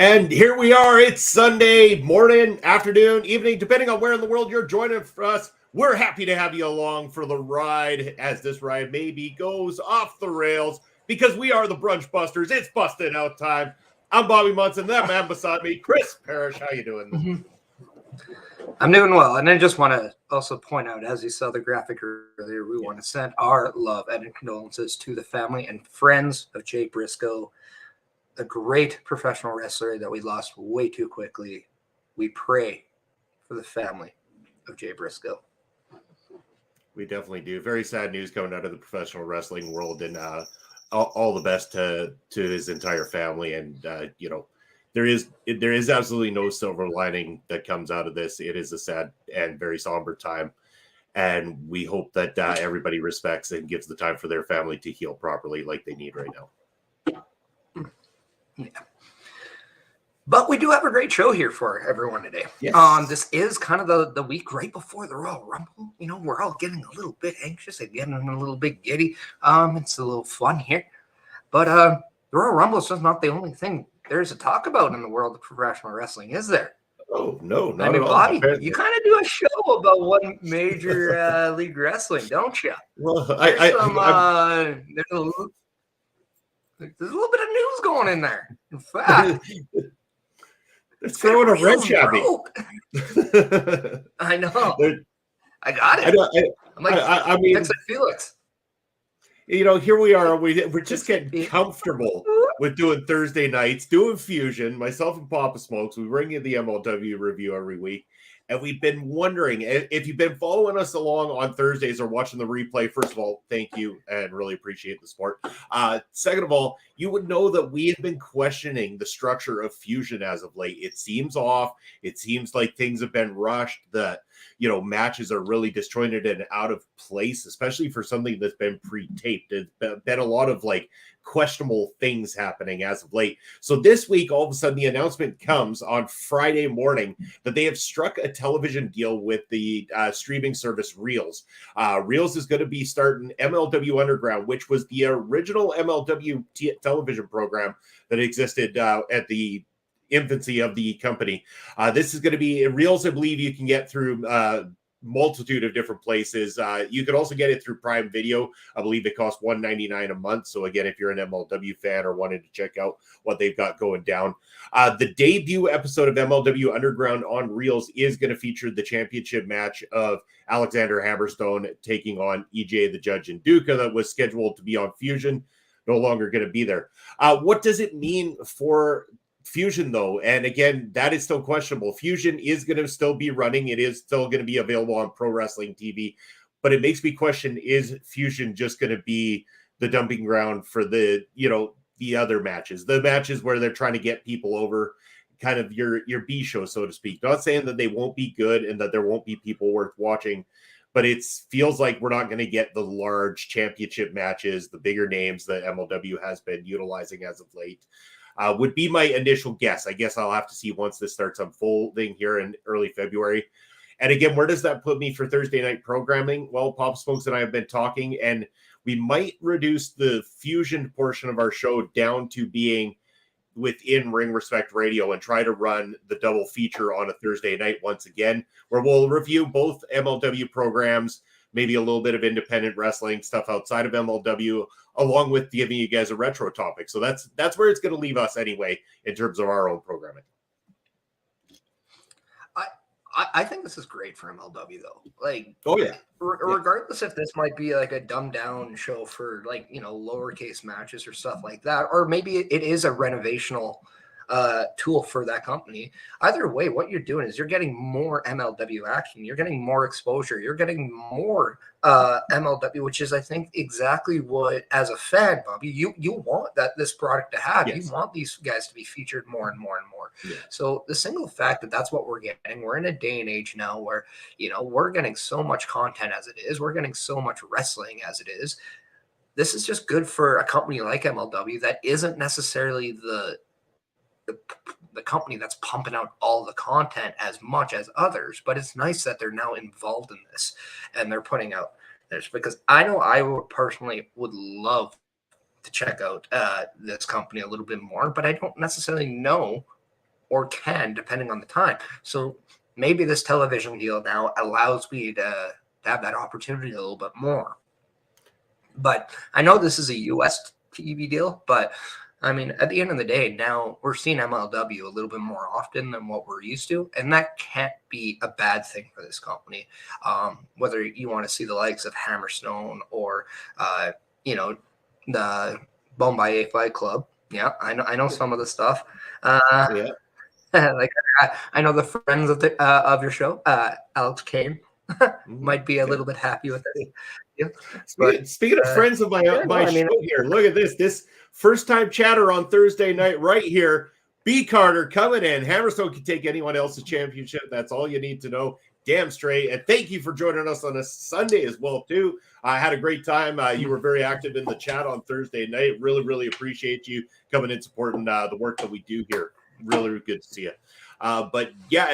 And here we are. It's Sunday morning, afternoon, evening, depending on where in the world you're joining us. We're happy to have you along for the ride as this ride maybe goes off the rails because we are the Brunch Busters. It's busting out time. I'm Bobby Munson. That man beside me, Chris Parrish. How you doing? I'm doing well. And I just want to also point out, as you saw the graphic earlier, we want to send our love and condolences to the family and friends of Jay Briscoe, a great professional wrestler that we lost way too quickly. We pray for the family of Jay Briscoe. We definitely do. Very sad news coming out of the professional wrestling world, and all the best to his entire family. And there is absolutely no silver lining that comes out of this. It is a sad and very somber time, and we hope that everybody respects and gives the time for their family to heal properly, like they need right now. Yeah. But we do have a great show here for everyone today. Yes. This is kind of the week right before the Royal Rumble. You know, we're all getting a little bit anxious and getting a little bit giddy. It's a little fun here. But the Royal Rumble is just not the only thing there's to talk about in the world of professional wrestling, is there? Oh, no, not I mean, at all. Bobby, you kind of do a show about one major league wrestling, don't you? Well, there's a little bit of news going in there. In fact, it's throwing a wrench at me. I know. I got it. I mean, Texas Felix. You know, here we are. We're just getting comfortable with doing Thursday nights, doing Fusion. Myself and Papa Smokes, we bring you the MLW review every week. And we've been wondering if you've been following us along on Thursdays or watching the replay. First of all, thank you and really appreciate the support. Second of all, you would know that we have been questioning the structure of Fusion as of late. It seems off. It seems like things have been rushed. That matches are really disjointed and out of place, especially for something that's been pre-taped. There's been a lot of questionable things happening as of late. So this week, all of a sudden, the announcement comes on Friday morning that they have struck a television deal with the streaming service Reels. Reels is going to be starting MLW Underground, which was the original MLW television program that existed at the infancy of the company. This is going to be Reels. I believe you can get through multitude of different places. You could also get it through Prime Video. I believe it costs $1.99 a month. So again, if you're an MLW fan or wanted to check out what they've got going down, the debut episode of MLW Underground on Reels is going to feature the championship match of Alexander Hammerstone taking on EJ the Judge and Duca that was scheduled to be on Fusion. No longer going to be there. What does it mean for Fusion, though? And again, that is still questionable. Fusion is going to still be running. It is still going to be available on Pro Wrestling TV. But it makes me question, is Fusion just going to be the dumping ground for the other matches? The matches where they're trying to get people over, kind of your B show, so to speak. Not saying that they won't be good and that there won't be people worth watching, but it feels like we're not going to get the large championship matches, the bigger names that MLW has been utilizing as of late. Would be my initial guess. I guess I'll have to see once this starts unfolding here in early February. And again, where does that put me for Thursday night programming? Well, Pop Smokes and I have been talking, and we might reduce the Fusion portion of our show down to being within Ring Respect Radio and try to run the double feature on a Thursday night once again, where we'll review both MLW programs, maybe a little bit of independent wrestling stuff outside of MLW, along with giving you guys a retro topic. So that's where it's going to leave us anyway in terms of our own programming. I think this is great for MLW though. Oh yeah. Regardless if this might be a dumbed down show for lowercase matches or stuff like that, or maybe it is a renovational tool for that company. Either way, what you're doing is you're getting more MLW action. You're getting more exposure. You're getting more MLW, which is, I think, exactly what, as a fan, Bobby, you want this product to have. Yes. You want these guys to be featured more and more and more. Yeah. So the single fact that that's what we're getting, we're in a day and age now where, we're getting so much content as it is. We're getting so much wrestling as it is. This is just good for a company like MLW that isn't necessarily the company that's pumping out all the content as much as others, but it's nice that they're now involved in this and they're putting out this, because I know I would love to check out this company a little bit more, but I don't necessarily know or can, depending on the time. So maybe this television deal now allows me to have that opportunity a little bit more. But I know this is a U.S. TV deal, but I mean, at the end of the day, now we're seeing MLW a little bit more often than what we're used to, and that can't be a bad thing for this company. Whether you want to see the likes of Hammerstone or, the Bombay Fight Club. Yeah, I know some of the stuff. Yeah. Like I know the friends of your show, Alex Kane, might be a little bit happy with it. Yeah. Speaking of friends of my show here, look at this. This first time chatter on Thursday night right here. B Carter coming in. Hammerstone can take anyone else's championship. That's all you need to know. Damn straight. And thank you for joining us on a Sunday as well, too. I had a great time. You were very active in the chat on Thursday night. Really, really appreciate you coming in supporting the work that we do here. Really good to see you. But yeah,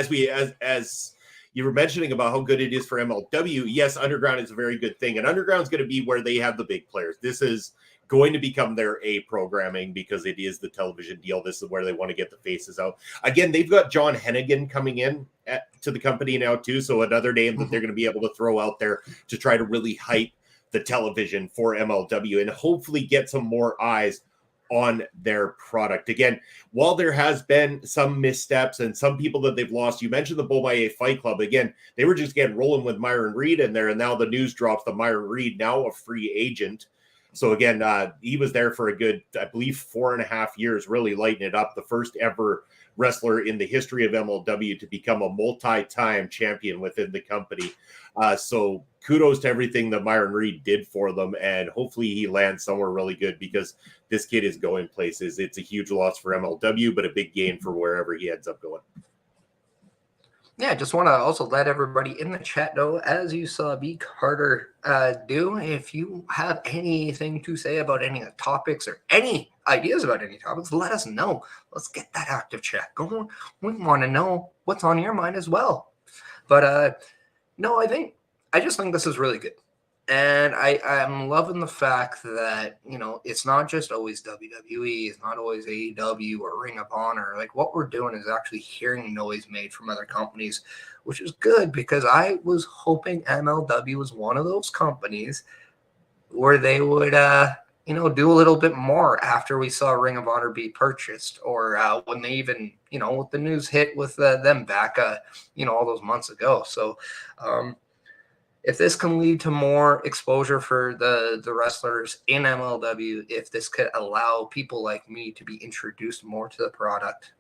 as you were mentioning about how good it is for MLW, yes, Underground is a very good thing. And Underground's going to be where they have the big players. This is going to become their A programming because it is the television deal. This is where they want to get the faces out. Again, they've got John Hennigan coming in to the company now too. So another name that they're going to be able to throw out there to try to really hype the television for MLW and hopefully get some more eyes on their product. Again, while there has been some missteps and some people that they've lost, you mentioned the Bomaye Fight Club. Again, they were just getting rolling with Myron Reed in there, and now the news drops that Myron Reed, now a free agent. So again, he was there for a good, I believe, 4.5 years, really lighting it up. The first ever wrestler in the history of MLW to become a multi-time champion within the company. So kudos to everything that Myron Reed did for them, and hopefully he lands somewhere really good because this kid is going places. It's a huge loss for MLW, but a big gain for wherever he ends up going. Yeah, just want to also let everybody in the chat know, as you saw B Carter do, if you have anything to say about any of the topics or any ideas about any topics, let us know. Let's get that active chat going. We want to know what's on your mind as well. But no, I just think this is really good. And I'm loving the fact that, it's not just always WWE, it's not always AEW or Ring of Honor. Like, what we're doing is actually hearing noise made from other companies, which is good because I was hoping MLW was one of those companies where they would, do a little bit more after we saw Ring of Honor be purchased, or when they even, with the news hit with them back, all those months ago. So, if this can lead to more exposure for the wrestlers in MLW, if this could allow people like me to be introduced more to the product,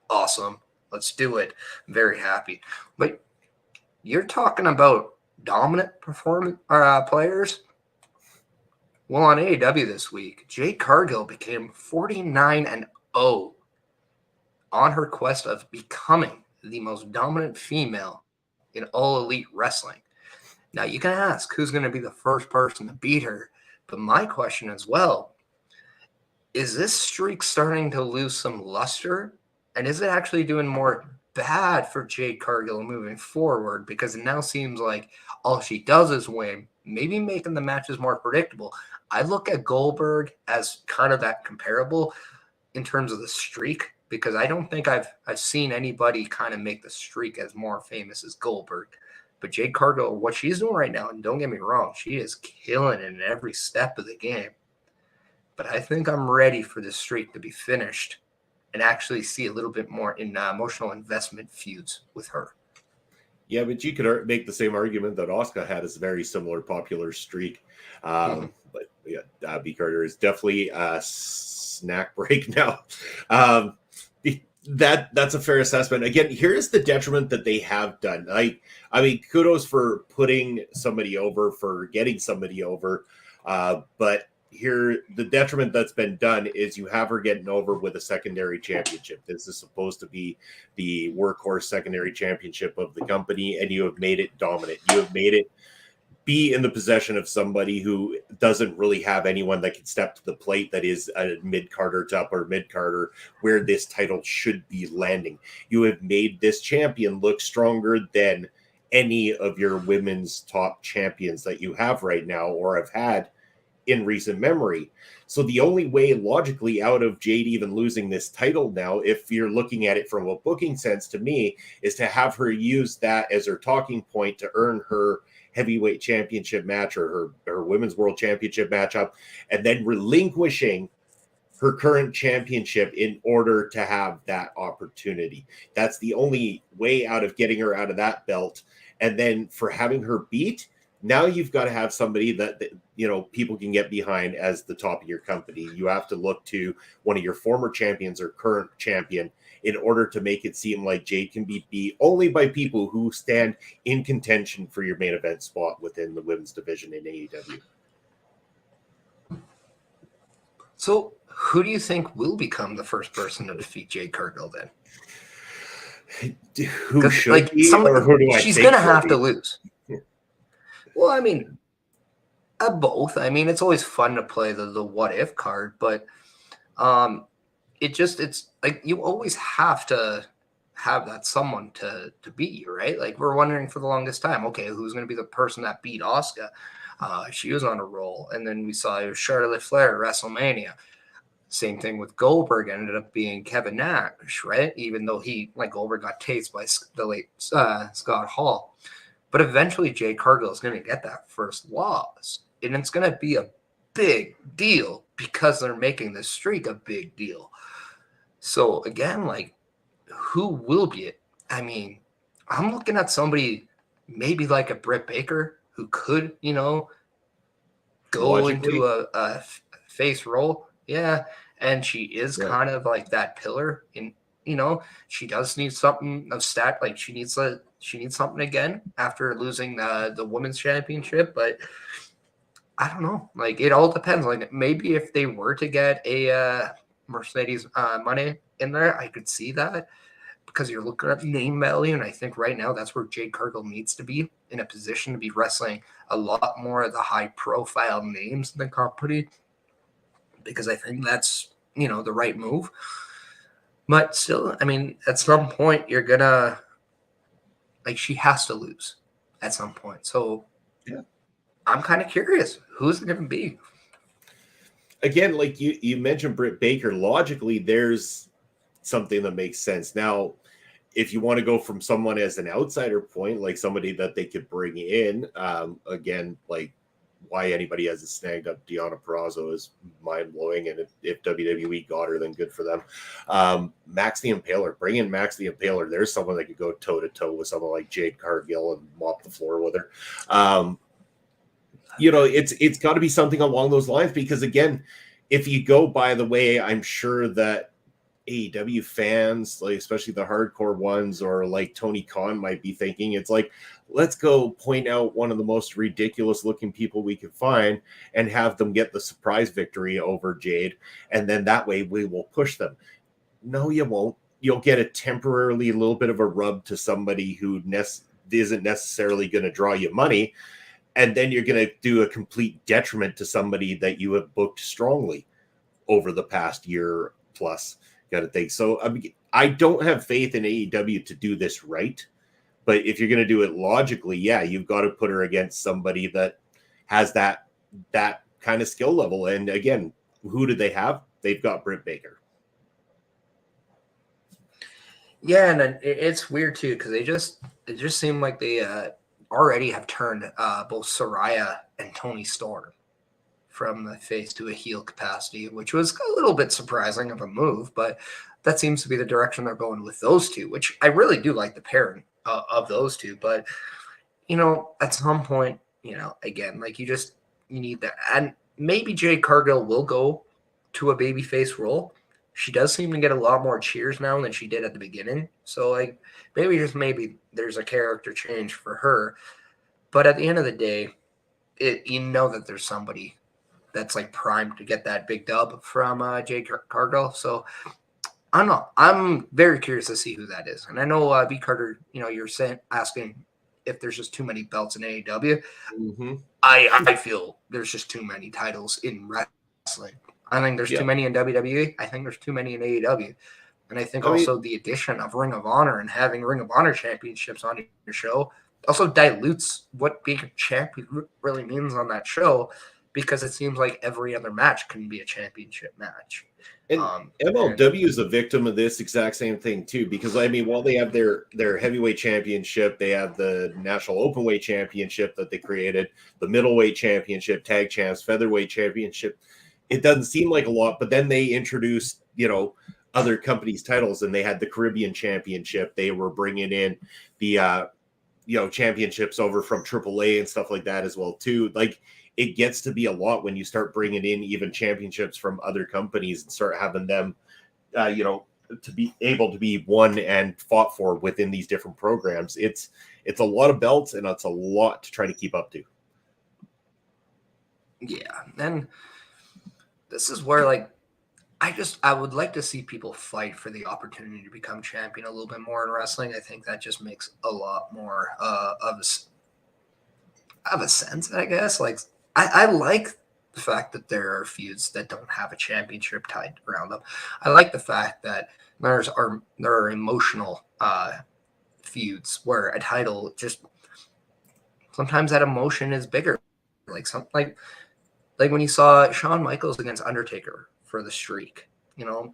awesome. Let's do it. I'm very happy. But you're talking about dominant players. Well, on AEW this week, Jade Cargill became 49-0 on her quest of becoming the most dominant female in all elite wrestling. Now, you can ask who's going to be the first person to beat her, but my question as well, is this streak starting to lose some luster? And is it actually doing more bad for Jade Cargill moving forward? Because it now seems like all she does is win, maybe making the matches more predictable. I look at Goldberg as kind of that comparable in terms of the streak, because I don't think I've seen anybody kind of make the streak as more famous as Goldberg. But Jade Cargill, what she's doing right now, and don't get me wrong, she is killing it in every step of the game. But I think I'm ready for this streak to be finished and actually see a little bit more in emotional investment feuds with her. Yeah, but you could make the same argument that Asuka had a very similar popular streak. But yeah, B Carter is definitely a snack break now. That's a fair assessment. Again, here's the detriment that they have done. I mean, kudos for putting somebody over, for getting somebody over. But here, the detriment that's been done is you have her getting over with a secondary championship. This is supposed to be the workhorse secondary championship of the company, and you have made it dominant. You have made it be in the possession of somebody who doesn't really have anyone that can step to the plate that is a mid-carder to upper mid-carder where this title should be landing. You have made this champion look stronger than any of your women's top champions that you have right now or have had in recent memory. So the only way logically out of Jade even losing this title now, if you're looking at it from a booking sense to me, is to have her use that as her talking point to earn her heavyweight championship match or her women's world championship matchup, and then relinquishing her current championship in order to have that opportunity. That's the only way out of getting her out of that belt. And then for having her beat, now you've got to have somebody that people can get behind as the top of your company. You have to look to one of your former champions or current champion in order to make it seem like Jade can be beat only by people who stand in contention for your main event spot within the women's division in AEW. So who do you think will become the first person to defeat Jade Cargill then? Who should be, or who do I think she's going to have to lose? Well, I mean, both. I mean, it's always fun to play the what if card, but it's like you always have to have that someone to beat you, right? Like we're wondering for the longest time, okay, who's going to be the person that beat Asuka? She was on a roll, and then we saw it was Charlotte Flair at WrestleMania. Same thing with Goldberg, ended up being Kevin Nash, right? Even though Goldberg got tased by the late Scott Hall. But eventually Jade Cargill is going to get that first loss. And it's going to be a big deal because they're making this streak a big deal. So again, like, who will be it? I mean, I'm looking at somebody maybe like a Britt Baker who could, go into a face role. Yeah. And she is kind of like that pillar in, she does need something of stat. Like she needs something again after losing the women's championship. But I don't know. Like it all depends. Like maybe if they were to get a Mercedes money in there, I could see that because you're looking at name value. And I think right now that's where Jade Cargill needs to be in a position to be wrestling a lot more of the high profile names in the company. Because I think that's, the right move. But still, I mean, at some point, you're going to, she has to lose at some point. So, yeah, I'm kind of curious. Who's it going to be? Again, like you mentioned Britt Baker, logically, there's something that makes sense. Now, if you want to go from someone as an outsider point, like somebody that they could bring in, again, like, why anybody hasn't snagged up Deonna Purrazzo is mind-blowing, and if WWE got her, then good for them. Max the Impaler, bring in Max the Impaler. There's someone that could go toe-to-toe with someone like Jade Cargill and mop the floor with her. It's got to be something along those lines because, again, if you go by the way, I'm sure that AEW fans, like especially the hardcore ones, or like Tony Khan might be thinking, it's like, let's go point out one of the most ridiculous looking people we can find and have them get the surprise victory over Jade. And then that way we will push them. No, you won't. You'll get a temporarily a little bit of a rub to somebody who isn't necessarily going to draw you money. And then you're going to do a complete detriment to somebody that you have booked strongly over the past year plus. Got to think. So I don't have faith in AEW to do this right. But if you're going to do it logically, yeah, you've got to put her against somebody that has that kind of skill level. And again, who do they have? They've got Britt Baker. Yeah, and it's weird too because it just seemed like they already have turned both Saraya and Toni Storm from the face to a heel capacity, which was a little bit surprising of a move, but that seems to be the direction they're going with those two, which I really do like the pairing of those two. But, at some point, again, like you need that. And maybe Jade Cargill will go to a babyface role. She does seem to get a lot more cheers now than she did at the beginning. So like maybe there's a character change for her. But at the end of the day, that there's somebody that's like primed to get that big dub from Jade Cargill. So I don't know. I'm very curious to see who that is. And I know B Carter, you're asking if there's just too many belts in AEW. Mm-hmm. I feel there's just too many titles in wrestling. I think there's too many in WWE. I think there's too many in AEW. And I think also the addition of Ring of Honor and having Ring of Honor championships on your show also dilutes what being a champion really means on that show. because it seems like every other match can be a championship match. And MLW is a victim of this exact same thing too, because I mean, while they have their heavyweight championship, they have the national openweight championship that they created, the middleweight championship, tag champs, featherweight championship. It doesn't seem like a lot, but then they introduced, other companies' titles, and they had the Caribbean Championship. They were bringing in the, championships over from AAA and stuff like that as well too. Like, it gets to be a lot when you start bringing in even championships from other companies and start having them, to be able to be won and fought for within these different programs. It's a lot of belts, and it's a lot to try to keep up to. Yeah, and this is where, like, I would like to see people fight for the opportunity to become champion a little bit more in wrestling. I think that just makes a lot more of a sense, I guess. Like, I like the fact that there are feuds that don't have a championship tied around them. I like the fact that there are emotional feuds where a title just sometimes that emotion is bigger. Like when you saw Shawn Michaels against Undertaker for the streak,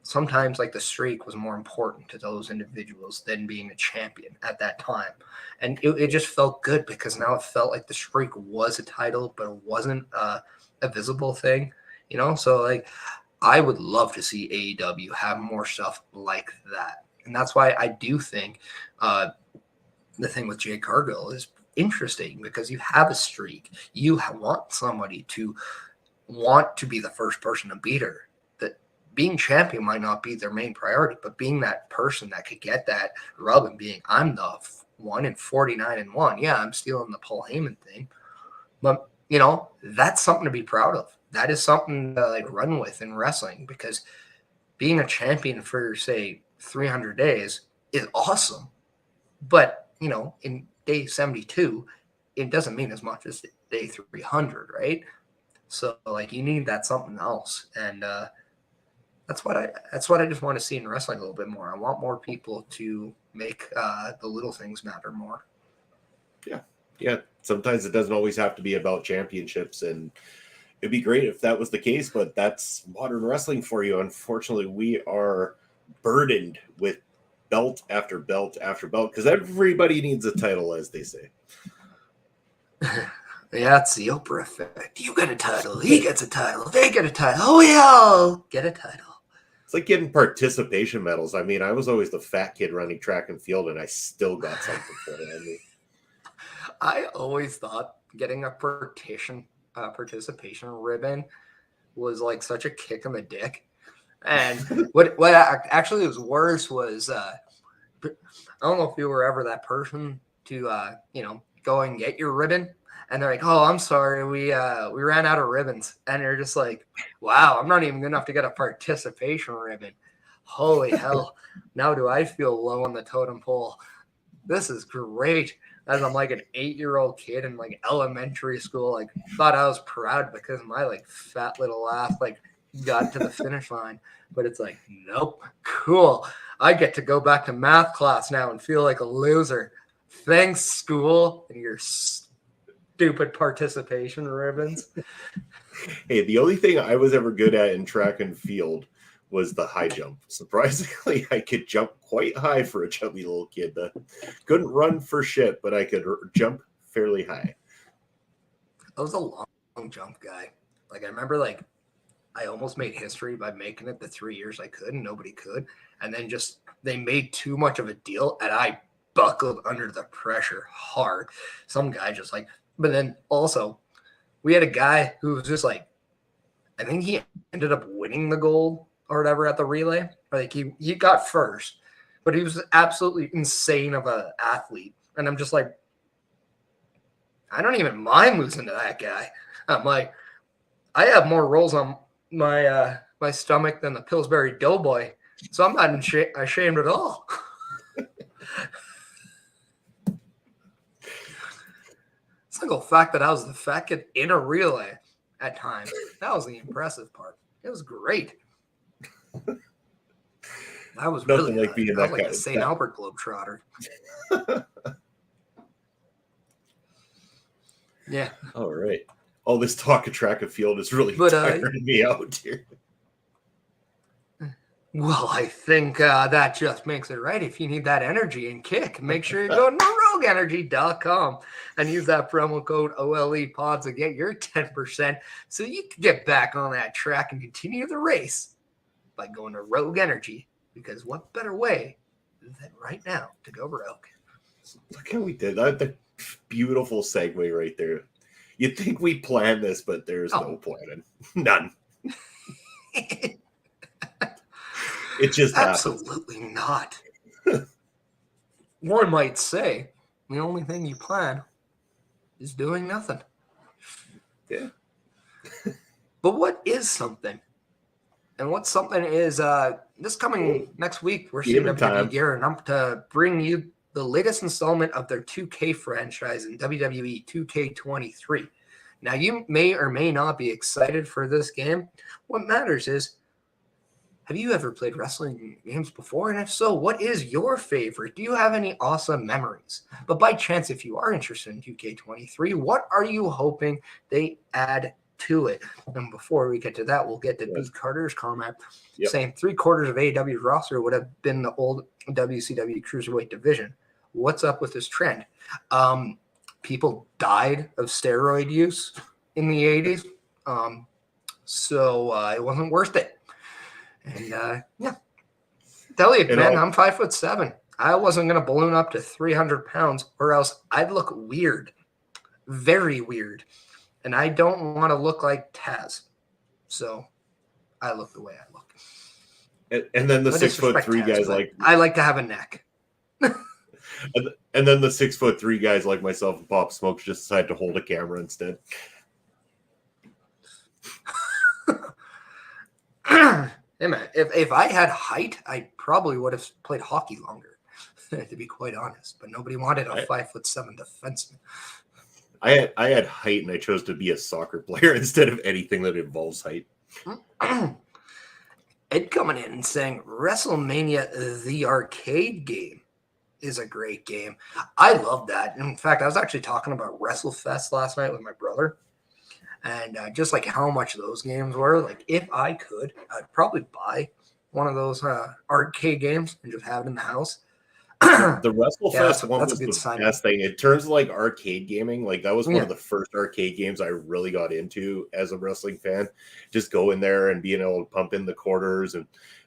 sometimes like the streak was more important to those individuals than being a champion at that time. And it just felt good because now it felt like the streak was a title, but it wasn't a visible thing, So like, I would love to see AEW have more stuff like that. And that's why I do think the thing with Jade Cargill is interesting, because you have a streak. You want somebody to want to be the first person to beat her. That being champion might not be their main priority, but being that person that could get that rub and being, I'm the 1 in 49-1. Yeah, I'm stealing the Paul Heyman thing, but that's something to be proud of. That is something to like run with in wrestling, because being a champion for say 300 days is awesome, but in day 72, it doesn't mean as much as day 300, right? So like, you need that something else, and that's what I just want to see in wrestling a little bit more. I want more people to make the little things matter more. Yeah. Sometimes it doesn't always have to be about championships, and it'd be great if that was the case, but that's modern wrestling for you. Unfortunately, we are burdened with belt after belt after belt because everybody needs a title, as they say. Yeah, it's the Oprah effect. You get a title, he gets a title, they get a title, oh, we all get a title. It's like getting participation medals. I mean, I was always the fat kid running track and field, and I still got something for it. I mean, I always thought getting a participation ribbon was like such a kick in the dick. And what actually was worse was I don't know if you were ever that person to go and get your ribbon, and they're like, oh, I'm sorry, we ran out of ribbons, and you're just like, wow, I'm not even good enough to get a participation ribbon. Holy hell, now do I feel low on the totem pole. This is great. As I'm like an 8-year-old kid in like elementary school, like thought I was proud because my like fat little ass like got to the finish line. But it's like, nope, cool. I get to go back to math class now and feel like a loser. Thanks, school, and your stupid participation ribbons. Hey, the only thing I was ever good at in track and field was the high jump. Surprisingly, I could jump quite high for a chubby little kid. Couldn't run for shit, but I could jump fairly high. I was a long jump guy. Like, I remember, like, I almost made history by making it the 3 years I could and nobody could. And then just they made too much of a deal, and I buckled under the pressure hard. Some guy just like, but then also we had a guy who was just like, I think he ended up winning the gold or whatever at the relay. Like he got first, but he was absolutely insane of an athlete. And I'm just like, I don't even mind losing to that guy. I'm like, I have more rolls on my my stomach than the Pillsbury Doughboy, so I'm not ashamed at all. Single fact that I was the fat kid in a relay at times, that was the impressive part. It was great. That was nothing really like being that like guy. a St. Albert Globetrotter. Yeah. All right. all this talk of track and field is really But, tiring me out here. Well, I think that just makes it right. If you need that energy and kick, make sure you go to rogueenergy.com and use that promo code OLEPOD to get your 10% so you can get back on that track and continue the race by going to Rogue Energy. Because what better way than right now to go rogue? Look how we did that. The beautiful segue right there. You'd think we planned this, but there's no planning. None. It just absolutely not. One might say the only thing you plan is doing nothing. Yeah. But what is something? And what something is this coming next week, we're seeing WWE gearing up to bring you the latest installment of their 2K franchise in WWE 2K23. Now, you may or may not be excited for this game. What matters is, have you ever played wrestling games before? And if so, what is your favorite? Do you have any awesome memories? But by chance, if you are interested in 2K23, what are you hoping they add to it? And before we get to that, we'll get to Beat Carter's comment saying 3/4 of AEW's roster would have been the old WCW Cruiserweight division. What's up with this trend? People died of steroid use in the 80s, so it wasn't worth it. And tell you, man, I'm 5'7". I wasn't going to balloon up to 300 pounds or else I'd look weird, very weird. And I don't want to look like Taz. So I look the way I look. And then the 6'3" guys I like to have a neck. and then the 6'3" guys like myself and Pop Smokes just decide to hold a camera instead. Hey man, if I had height, I probably would have played hockey longer, to be quite honest. But nobody wanted a 5'7" defenseman. I had height, and I chose to be a soccer player instead of anything that involves height. Ed coming in and saying WrestleMania the arcade game is a great game. I love that. In fact, I was actually talking about WrestleFest last night with my brother. And just like how much those games were, like if I could, I'd probably buy one of those arcade games and just have it in the house. The WrestleFest one was the best thing. In terms of like arcade gaming, like that was one of the first arcade games I really got into as a wrestling fan. Just go in there and being able to pump in the quarters and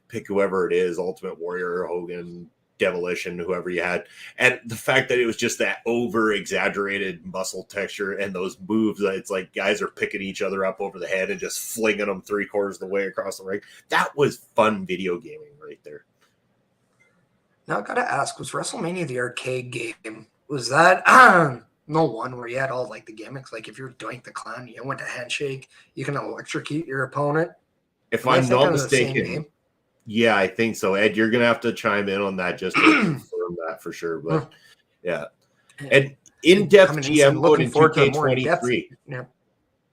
pick whoever it is, Ultimate Warrior, Hogan, Demolition, whoever you had, and the fact that it was just that over exaggerated muscle texture and those moves that it's like guys are picking each other up over the head and just flinging them 3/4 of the way across the ring. That was fun video gaming right there. Now I gotta ask, was WrestleMania the arcade game? Was that no one where you had all like the gimmicks? Like if you're Doink the Clown, you went to handshake, you can electrocute your opponent. If I'm not mistaken. Yeah, I think so. Ed, you're going to have to chime in on that just to confirm that for sure. But yeah. And in-depth GM mode in 2K23.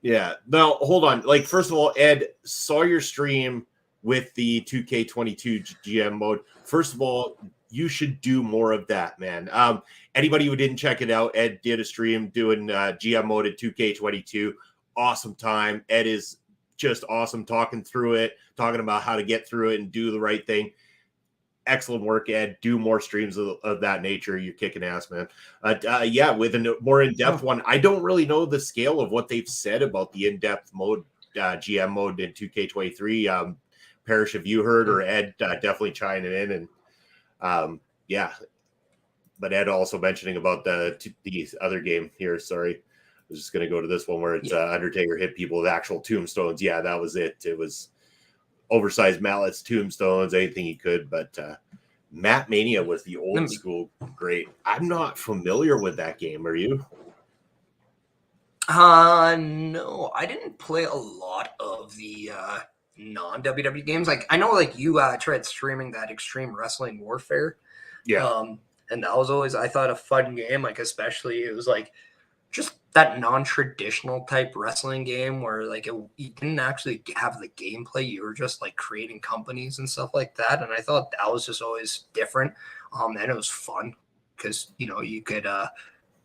Yeah. Now, hold on. Like, first of all, Ed, saw your stream with the 2K22 GM mode. First of all, you should do more of that, man. Anybody who didn't check it out, Ed did a stream doing GM mode in 2K22. Awesome time. Ed is just awesome talking through it, talking about how to get through it and do the right thing. Excellent work, Ed. Do more streams of that nature. You're kicking ass, man. Yeah, with a more in-depth one. I don't really know the scale of what they've said about the in-depth mode, GM mode in 2K23. Parrish, have you heard, or Ed definitely chiming in? And yeah, but Ed also mentioning about the other game here. Sorry. I was just going to go to this one where it's Undertaker hit people with actual tombstones. Yeah, that was it. It was oversized mallets, tombstones, anything he could. But Matt Mania was the old school great. I'm not familiar with that game. Are you? No, I didn't play a lot of the non-WWE games. Like I know, like you tried streaming that Extreme Wrestling Warfare. Yeah. And that was always, I thought, a fun game. Like especially, it was like just that non-traditional type wrestling game where like you didn't actually have the gameplay. You were just like creating companies and stuff like that. And I thought that was just always different. And it was fun because, you know, you could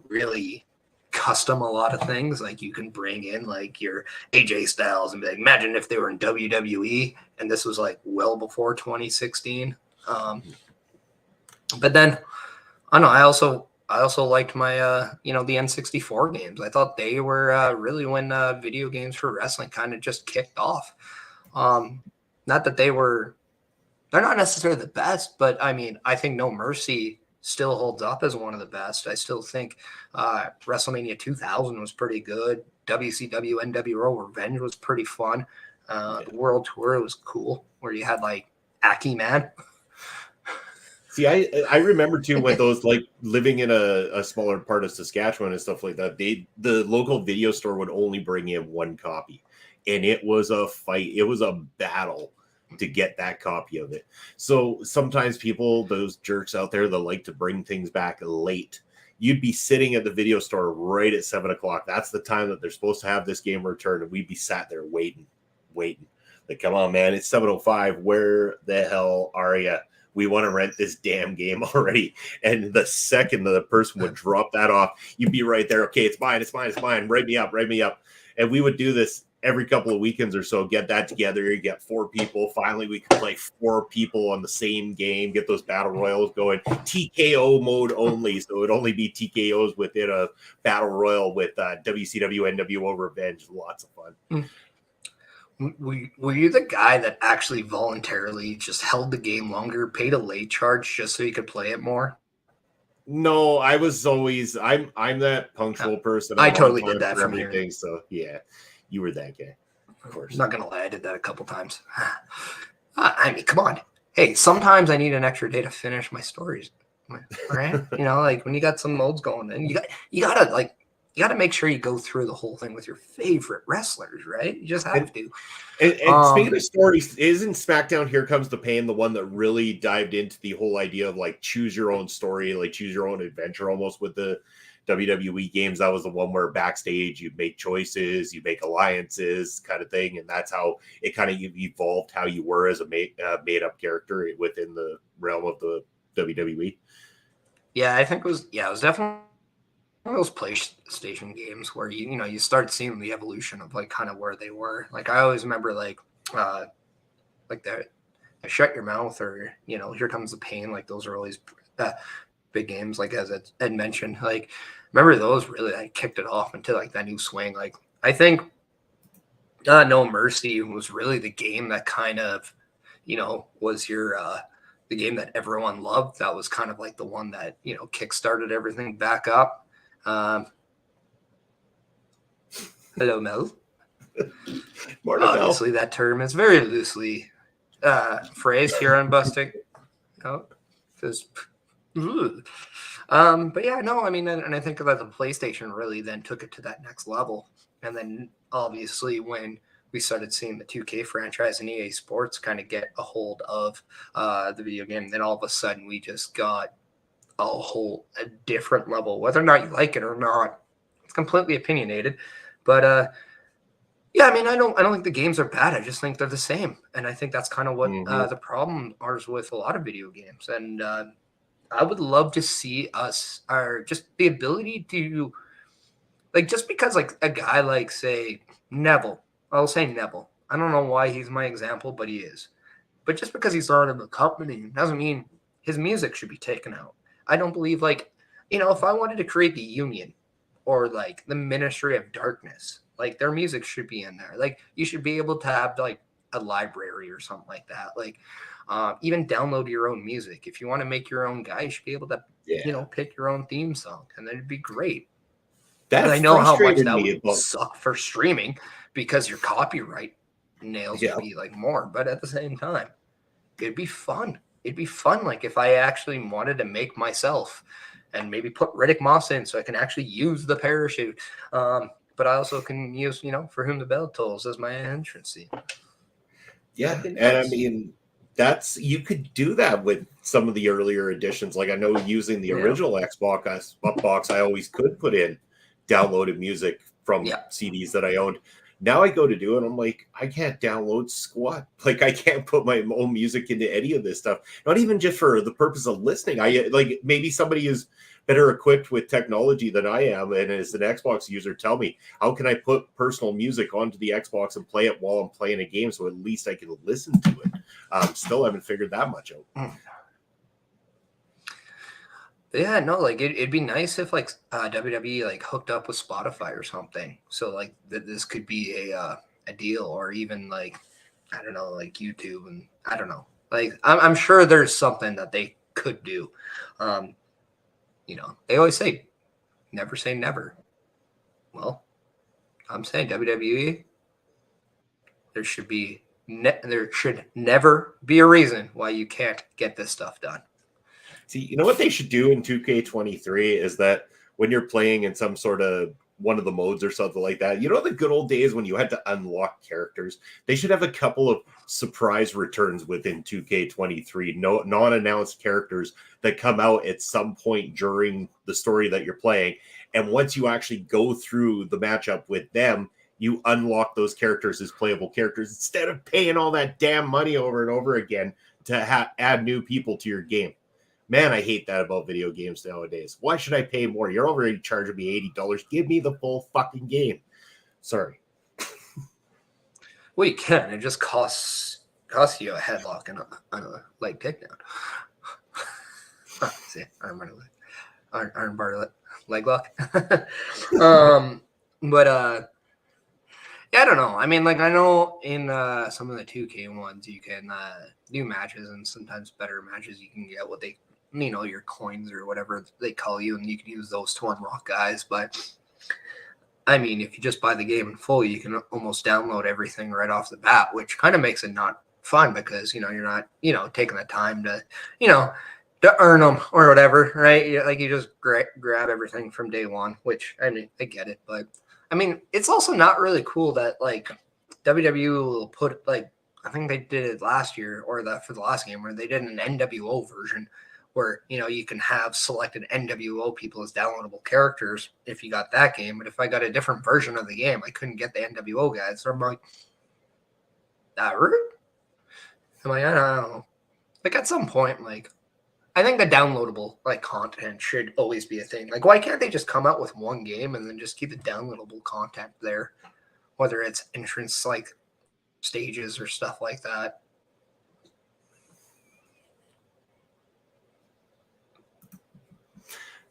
really custom a lot of things. Like you can bring in like your AJ Styles and be like, imagine if they were in WWE, and this was like well before 2016. But then I don't know. I also liked my the N64 games. I thought they were really when video games for wrestling kind of just kicked off. Not that they're not necessarily the best, but I mean, I think No Mercy still holds up as one of the best. I still think WrestleMania 2000 was pretty good. WCW NWO Revenge was pretty fun. The World Tour was cool, where you had like Aki Man. See, I remember too when those, like, living in a smaller part of Saskatchewan and stuff like that, the local video store would only bring in one copy, and it was a fight. It was a battle to get that copy of it. So sometimes people, those jerks out there that like to bring things back late, you'd be sitting at the video store right at 7:00. That's the time that they're supposed to have this game returned, and we'd be sat there waiting. Like, come on, man, it's 7:05. Where the hell are you? We want to rent this damn game already. And the second that the person would drop that off, you'd be right there. Okay, it's mine. Write me up. And we would do this every couple of weekends or so, get that together. You get 4 people. Finally, we could play 4 people on the same game, get those battle royals going. TKO mode only. So it would only be TKOs within a battle royal with WCW NWO Revenge. Lots of fun. Were you the guy that actually voluntarily just held the game longer, paid a late charge just so you could play it more? No, I was always I'm that punctual person. I totally did that from everything. here. So yeah, you were that guy, of course. I'm not gonna lie, I did that a couple times. I mean, come on. Hey, sometimes I need an extra day to finish my stories. Right? Like when you got some modes going, and you gotta make sure you go through the whole thing with your favorite wrestlers, right? You just have to. And speaking of stories, isn't SmackDown Here Comes the Pain the one that really dived into the whole idea of like choose your own story, like choose your own adventure almost with the WWE games? That was the one where backstage you make choices, you make alliances kind of thing. And that's how it kind of evolved how you were as a made-up character within the realm of the WWE. Yeah, I think it was definitely one of those PlayStation games where you start seeing the evolution of like kind of where they were. Like I always remember like the Shut Your Mouth or Here Comes the Pain. Like those are always big games. Like as Ed mentioned, like remember those really like kicked it off into like that new swing. Like I think No Mercy was really the game that kind of was your the game that everyone loved. That was kind of like the one that kickstarted everything back up. Hello, Mel. Obviously, that term is very loosely phrased here on Busting. But yeah, no, I mean, and I think that the PlayStation really then took it to that next level. And then obviously when we started seeing the 2K franchise and EA Sports kind of get a hold of the video game, then all of a sudden we just got a different level. Whether or not you like it or not, it's completely opinionated. But yeah, I mean, I don't think the games are bad. I just think they're the same, and I think that's kind of what the problem is with a lot of video games. And I would love to see us, or just the ability to, like, just because like a guy like say Neville, I'll say Neville. I don't know why he's my example, but he is. But just because he's not in the company doesn't mean his music should be taken out. I don't believe if I wanted to create the Union or like the Ministry of Darkness, like their music should be in there. Like you should be able to have like a library or something like that. Like even download your own music. If you want to make your own guy, you should be able to, pick your own theme song, and then it'd be great. And I know how much that would suck for streaming because your copyright nails would be like more, but at the same time, it'd be fun. It'd be fun, like if I actually wanted to make myself and maybe put Riddick Moss in so I can actually use the parachute. But I also can use, For Whom the Bell Tolls as my entrance scene. Yeah, and I mean, you could do that with some of the earlier editions. Like I know using the original Xbox, I always could put in downloaded music from CDs that I owned. Now I go to do it, I'm like, I can't download squat. Like I can't put my own music into any of this stuff. Not even just for the purpose of listening. I like maybe somebody is better equipped with technology than I am, and as an Xbox user, tell me, how can I put personal music onto the Xbox and play it while I'm playing a game, so at least I can listen to it? Still haven't figured that much out. Yeah, no, like it'd be nice if like WWE like hooked up with Spotify or something. So like this could be a deal, or even like I don't know, like YouTube, and I don't know. Like I'm sure there's something that they could do. You know, they always say never say never. Well, I'm saying WWE, there should never be a reason why you can't get this stuff done. See, you know what they should do in 2K23 is that when you're playing in some sort of one of the modes or something like that, you know, the good old days when you had to unlock characters, they should have a couple of surprise returns within 2K23, no non-announced characters that come out at some point during the story that you're playing. And once you actually go through the matchup with them, you unlock those characters as playable characters instead of paying all that damn money over and over again to add new people to your game. Man, I hate that about video games nowadays. Why should I pay more? You're already charging me $80. Give me the full fucking game. Sorry. Well, you can. It just costs you a headlock and a leg takedown. See, iron bar leg lock. But yeah, I don't know. I mean, like I know in some of the 2K ones you can do matches, and sometimes better matches you can get what they, you know, your coins or whatever they call you, and you can use those to unlock guys. But I mean, if you just buy the game in full, you can almost download everything right off the bat, which kind of makes it not fun because, you know, you're not, you know, taking the time to, you know, to earn them or whatever, right? Like you just grab everything from day one, which I mean, I get it, but I mean, it's also not really cool that like WWE will put like, I think they did it last year or that for the last game where they did an NWO version where, you know, you can have selected NWO people as downloadable characters if you got that game. But if I got a different version of the game, I couldn't get the NWO guys. So I'm like, that rude? I'm like, I don't know. Like at some point, like, I think the downloadable like content should always be a thing. Like, why can't they just come out with one game and then just keep the downloadable content there? Whether it's entrance like stages or stuff like that.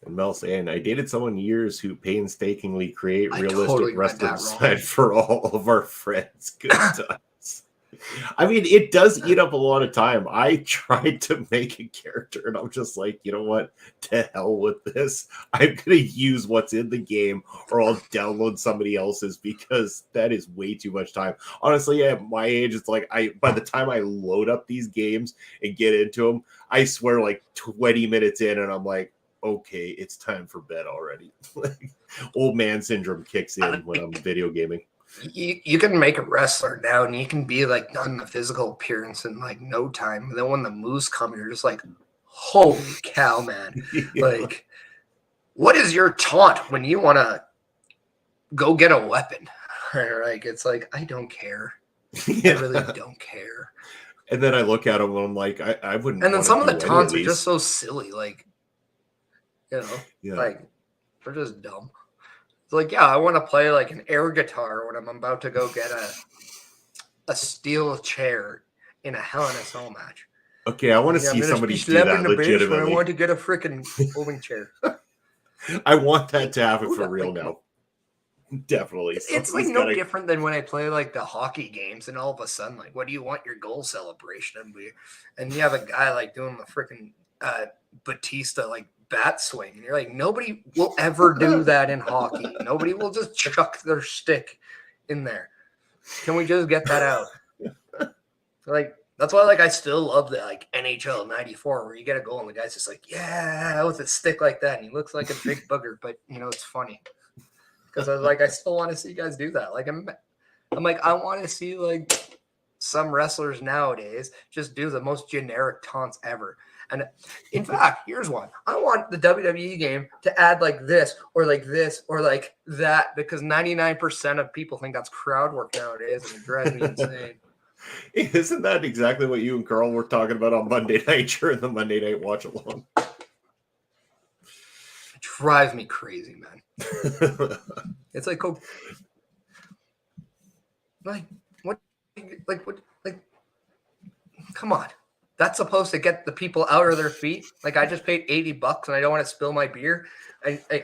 And Mel saying, I dated someone years who painstakingly create realistic totally wrestling side for all of our friends. Good times. I mean, it does eat up a lot of time. I tried to make a character and I'm just like, you know what? To hell with this. I'm going to use what's in the game or I'll download somebody else's because that is way too much time. Honestly, at my age, it's like by the time I load up these games and get into them, I swear like 20 minutes in and I'm like, okay, it's time for bed already. Old man syndrome kicks in when I'm video gaming. You can make a wrestler now and you can be like done the physical appearance in like no time. And then when the moves come, you're just like, holy cow, man. Yeah. Like, what is your taunt when you want to go get a weapon? Like, it's like, I don't care. Yeah. I really don't care. And then I look at them and I'm like, I wouldn't. And then some of the taunts are just so silly. Like, you know, yeah. Like they're just dumb. It's like, yeah, I want to play like an air guitar when I'm about to go get a steel chair in a Hell in a Cell match. Okay, I want to see somebody do that legitimately. I want to get a freaking folding chair. I want that to happen for real now. Definitely. It's like no different than when I play like the hockey games and all of a sudden, like, what do you want your goal celebration to be? And you have a guy like doing the freaking Batista like bat swing, and you're like, nobody will ever do that in hockey. Nobody will just chuck their stick in there. Can we just get that out? Like, that's why, like, I still love the like NHL '94 where you get a goal and the guy's just like, yeah, with a stick like that, and he looks like a big booger, but you know it's funny because I was like, I still want to see you guys do that. Like, I'm like, I want to see like some wrestlers nowadays just do the most generic taunts ever. And in fact, here's one. I want the WWE game to add like this or like this or like that because 99% of people think that's crowd work nowadays and it drives me insane. Isn't that exactly what you and Carl were talking about on Monday night during the Monday Night Watch Along? drives me crazy, man. It's like, oh, like what, come on. That's supposed to get the people out of their feet. Like, I just paid $80 and I don't want to spill my beer.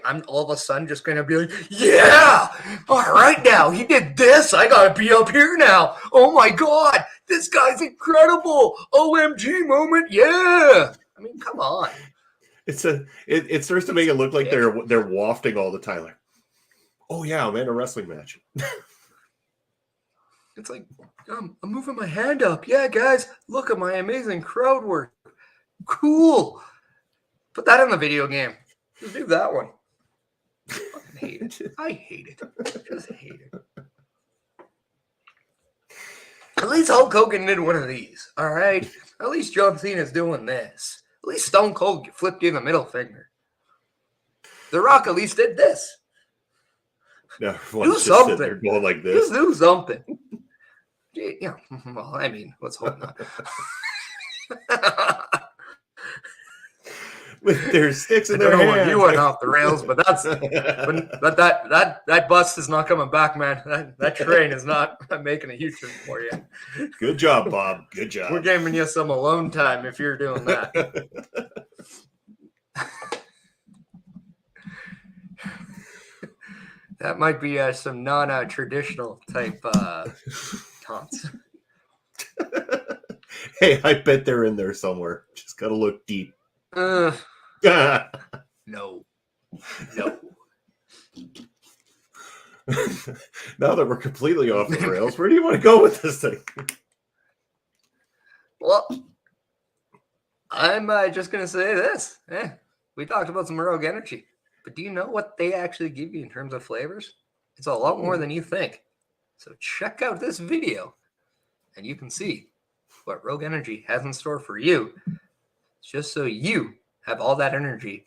I'm all of a sudden just going to be like, yeah, all right now, he did this. I got to be up here now. Oh my God, this guy's incredible. OMG moment. Yeah. I mean, come on. It starts to make it look like they're wafting all the time. Like, oh yeah, I'm in a wrestling match. It's like, I'm moving my hand up. Yeah, guys, look at my amazing crowd work. Cool. Put that in the video game. Just do that one. I fucking hate it. I hate it. Just hate it. At least Hulk Hogan did one of these. All right. At least John Cena's doing this. At least Stone Cold flipped you the middle finger. The Rock at least did this. No, do something. Going like this. Just do something. Yeah. Well, I mean, let's hope not. With their sticks in their hands. You went off the rails, but that bus is not coming back, man. That train is not making a U-turn for you. Good job, Bob. Good job. We're giving you some alone time if you're doing that. That might be some non-traditional type taunts. Hey, I bet they're in there somewhere. Just gotta look deep. No. Now that we're completely off the rails, where do you want to go with this thing? Well, I'm just going to say this. We talked about some Rogue Energy, but do you know what they actually give you in terms of flavors? It's a lot more than you think. So check out this video, and you can see what Rogue Energy has in store for you, just so you have all that energy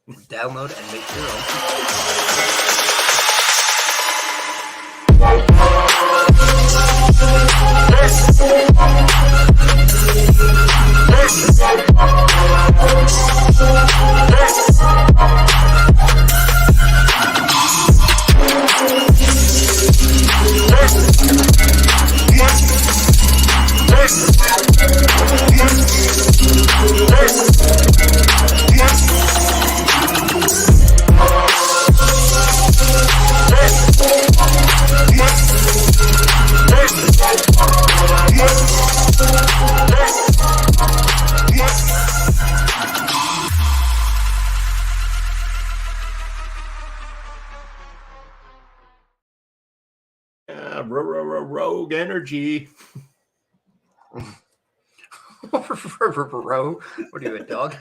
to download and make your Rogue Energy. Rogue? What are you, a dog?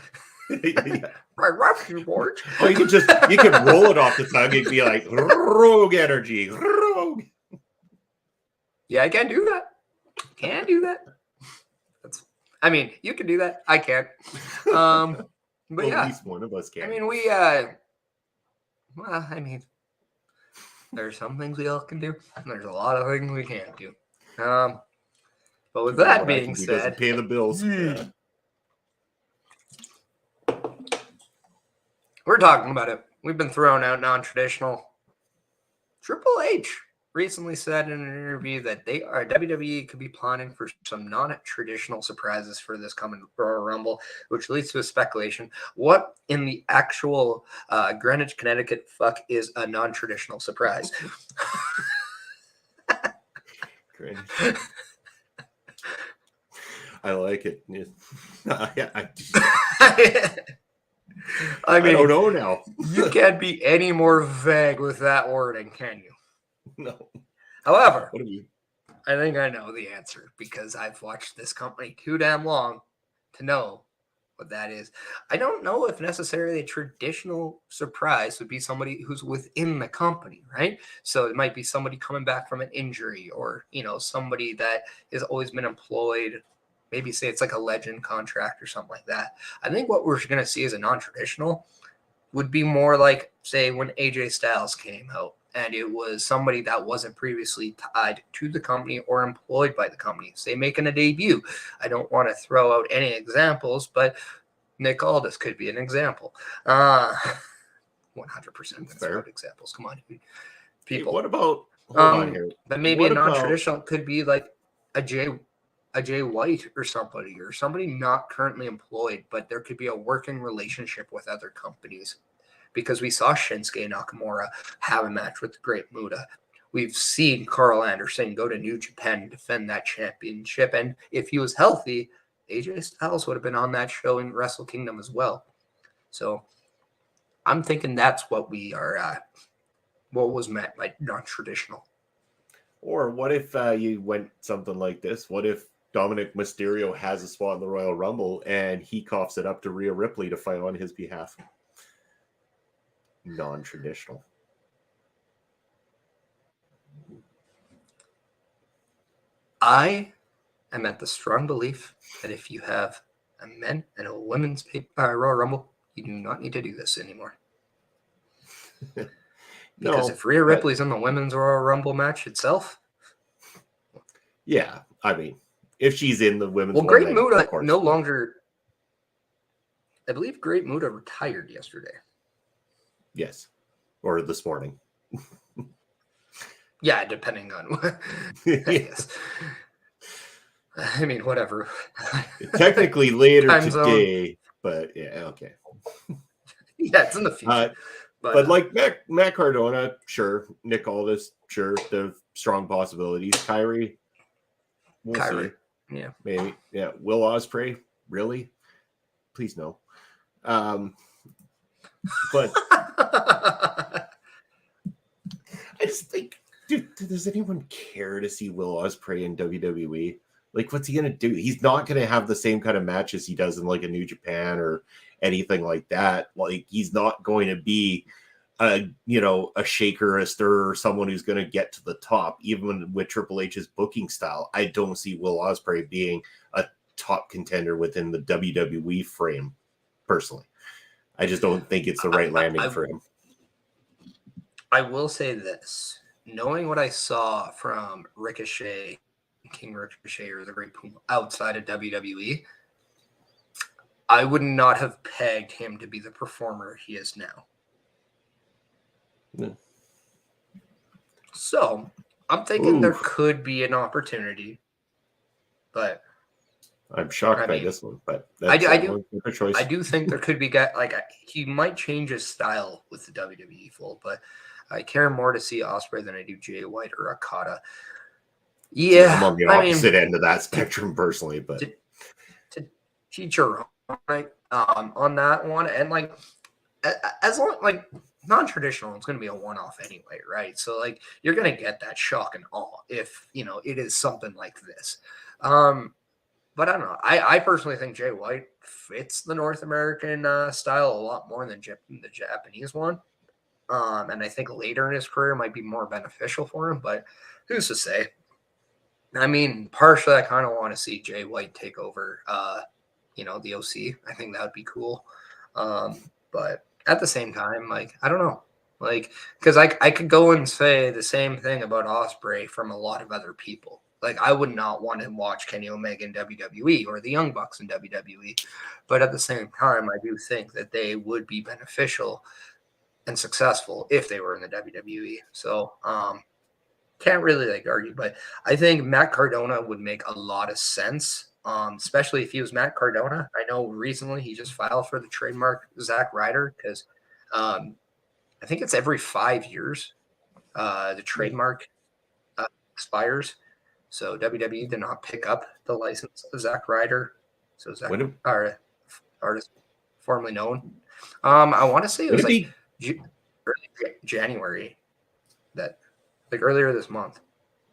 Yeah. Right, you board. Oh, you can roll it off the tongue. It'd be like Rogue Energy. Rogue. Yeah, I can do that. Can do that. I mean, you can do that. I can't. But well, yeah, at least one of us can. I mean, well, I mean, there's some things we all can do, and there's a lot of things we can't do. But with that being said, pay the bills. Yeah. We're talking about it. We've been throwing out non-traditional. Triple H recently said in an interview that WWE could be planning for some non-traditional surprises for this coming Royal Rumble, which leads to a speculation. What in the actual Greenwich, Connecticut fuck is a non-traditional surprise? I like it. I mean, I don't know now. You can't be any more vague with that wording, can you? No. However, what do you? I think I know the answer because I've watched this company too damn long to know what that is. I don't know if necessarily a traditional surprise would be somebody who's within the company, right? So it might be somebody coming back from an injury or, somebody that has always been employed. Maybe say it's like a legend contract or something like that. I think what we're going to see as a non-traditional would be more like, say, when AJ Styles came out and it was somebody that wasn't previously tied to the company or employed by the company, say making a debut. I don't want to throw out any examples, but Nick Aldis could be an example. 100% that's Fair. out examples. Come on, Hey, people. what about? Hold on here. But maybe What a about? non-traditional could be like a Jay White or somebody not currently employed, but there could be a working relationship with other companies. Because we saw Shinsuke Nakamura have a match with the Great Muta. We've seen Carl Anderson go to New Japan and defend that championship. And if he was healthy, AJ Styles would have been on that show in Wrestle Kingdom as well. So I'm thinking that's what we are, what was meant by non-traditional. Or what if you went something like this? What if Dominic Mysterio has a spot in the Royal Rumble and he coughs it up to Rhea Ripley to fight on his behalf? Non-traditional. I am at the strong belief that if you have a men and a women's Royal Rumble, you do not need to do this anymore. Because if Rhea Ripley's in the women's Royal Rumble match itself, yeah, I mean, if she's in the women's, well, Great Muta no longer. I believe Great Muta retired yesterday. Yes, or this morning. Yeah, depending on. Yes. I mean, whatever. Technically later today, but yeah, okay. Yeah, it's in the future. But like Matt Cardona, sure. Nick Aldis, sure. The strong possibilities. Kyrie, we'll see. Yeah, maybe. Yeah, Will Ospreay, really? Please no. But I just think, dude, does anyone care to see Will Ospreay in WWE? Like, what's he gonna do? He's not gonna have the same kind of matches he does in like a New Japan or anything like that. Like, he's not going to be a shaker, a stirrer, or someone who's going to get to the top. Even with Triple H's booking style, I don't see Will Ospreay being a top contender within the WWE frame. Personally, I just don't think it's the right landing for him. I will say this: knowing what I saw from Ricochet, King Ricochet, or the Great Puma outside of WWE, I would not have pegged him to be the performer he is now. No. So I'm thinking there could be an opportunity, but I'm shocked by this one. But that's I do think there could be he might change his style with the WWE fold, but I care more to see Ospreay than I do Jay White or Okada. Yeah, I'm on the opposite end of that spectrum personally, but to teach your own, right, on that one, and like as long like non-traditional, it's going to be a one-off anyway, right? So like you're going to get that shock and awe if it is something like this. But I don't know. I personally think Jay White fits the North American style a lot more than the Japanese one. And I think later in his career might be more beneficial for him, but who's to say? I mean, partially, I kind of want to see Jay White take over, the OC. I think that would be cool. But at the same time, like, I don't know. Like, because I could go and say the same thing about Ospreay from a lot of other people. Like, I would not want to watch Kenny Omega in WWE or the Young Bucks in WWE. But at the same time, I do think that they would be beneficial and successful if they were in the WWE. So, can't really argue, but I think Matt Cardona would make a lot of sense, especially if he was Matt Cardona. I know recently he just filed for the trademark Zack Ryder because I think it's every 5 years the trademark expires. So WWE did not pick up the license of Zack Ryder. So Zack, our artist formerly known. I want to say it was early January earlier this month.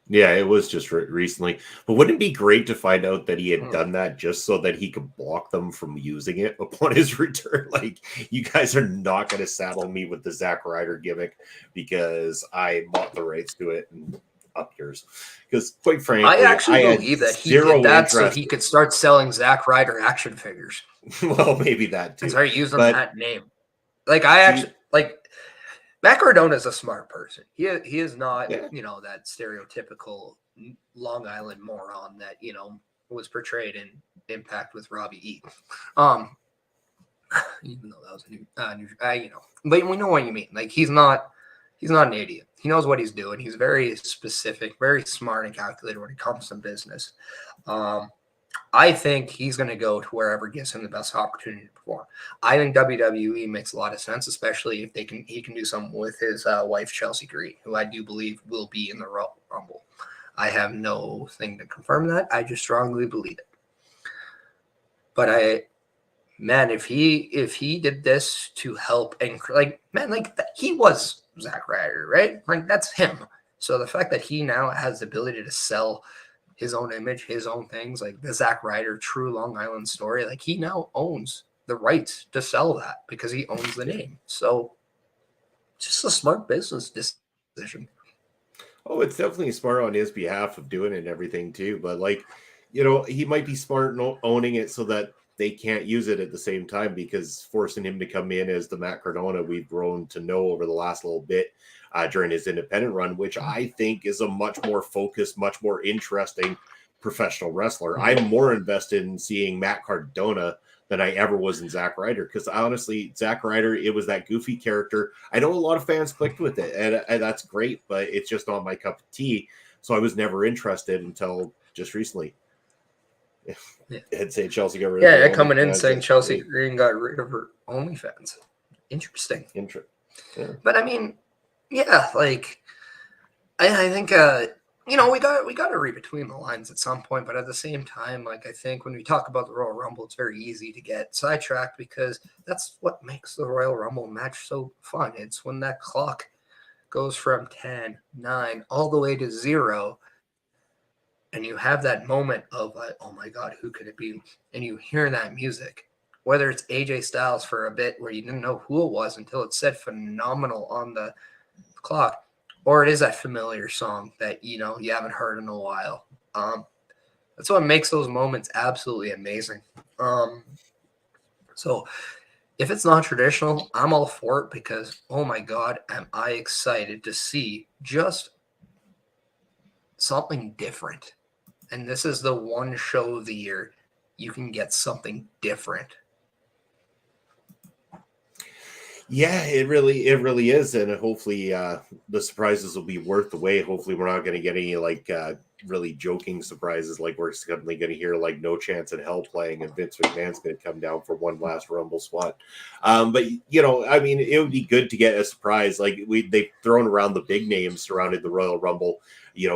Yeah, it was just recently. But wouldn't it be great to find out that he had done that just so that he could block them from using it upon his return? Like, you guys are not going to saddle me with the Zack Ryder gimmick because I bought the rights to it and up yours. Because quite frankly, I actually believe that he did that so he could start selling Zack Ryder action figures. Well, maybe that too. And start using that name. Matt Cardona is a smart person. He is not, that stereotypical Long Island moron that, was portrayed in Impact with Robbie E. even though that was a new, but we know what you mean. Like he's not an idiot. He knows what he's doing. He's very specific, very smart and calculated when it comes to business. I think he's going to go to wherever gives him the best opportunity to perform. I think WWE makes a lot of sense, especially if he can do something with his wife Chelsea Green, who I do believe will be in the Royal Rumble. I have no thing to confirm that. I just strongly believe it. But if he did this to help and he was Zack Ryder, right? Like that's him. So the fact that he now has the ability to sell his own image, his own things, like the Zack Ryder true Long Island story, like he now owns the rights to sell that because he owns the name. So just a smart business decision. Oh, it's definitely smart on his behalf of doing it and everything too. But he might be smart in owning it so that they can't use it at the same time, because forcing him to come in as the Matt Cardona we've grown to know over the last little bit during his independent run, which I think is a much more focused, much more interesting professional wrestler. I'm more invested in seeing Matt Cardona than I ever was in Zack Ryder, because honestly, Zack Ryder, it was that goofy character. I know a lot of fans clicked with it, and that's great, but it's just not my cup of tea. So I was never interested until just recently. Yeah. I'd say Chelsea got rid of her coming in saying Chelsea Green got rid of her OnlyFans. Interesting. Yeah. But I mean, yeah, like I think we got to read between the lines at some point, but at the same time, like I think when we talk about the Royal Rumble, it's very easy to get sidetracked because that's what makes the Royal Rumble match so fun. It's when that clock goes from 10, 9, all the way to 0. And you have that moment of like, oh my God, who could it be? And you hear that music, whether it's AJ Styles for a bit where you didn't know who it was until it said phenomenal on the clock, or it is that familiar song that, you haven't heard in a while. That's what makes those moments absolutely amazing. So if it's not traditional, I'm all for it because, oh my God, am I excited to see just something different. And this is the one show of the year you can get something different. Yeah, it really is, and hopefully the surprises will be worth the wait. Hopefully, we're not going to get any really joking surprises, like we're suddenly going to hear like No Chance in Hell playing, and Vince McMahon's going to come down for one last Rumble spot. But I mean, it would be good to get a surprise. Like they've thrown around the big names surrounding the Royal Rumble.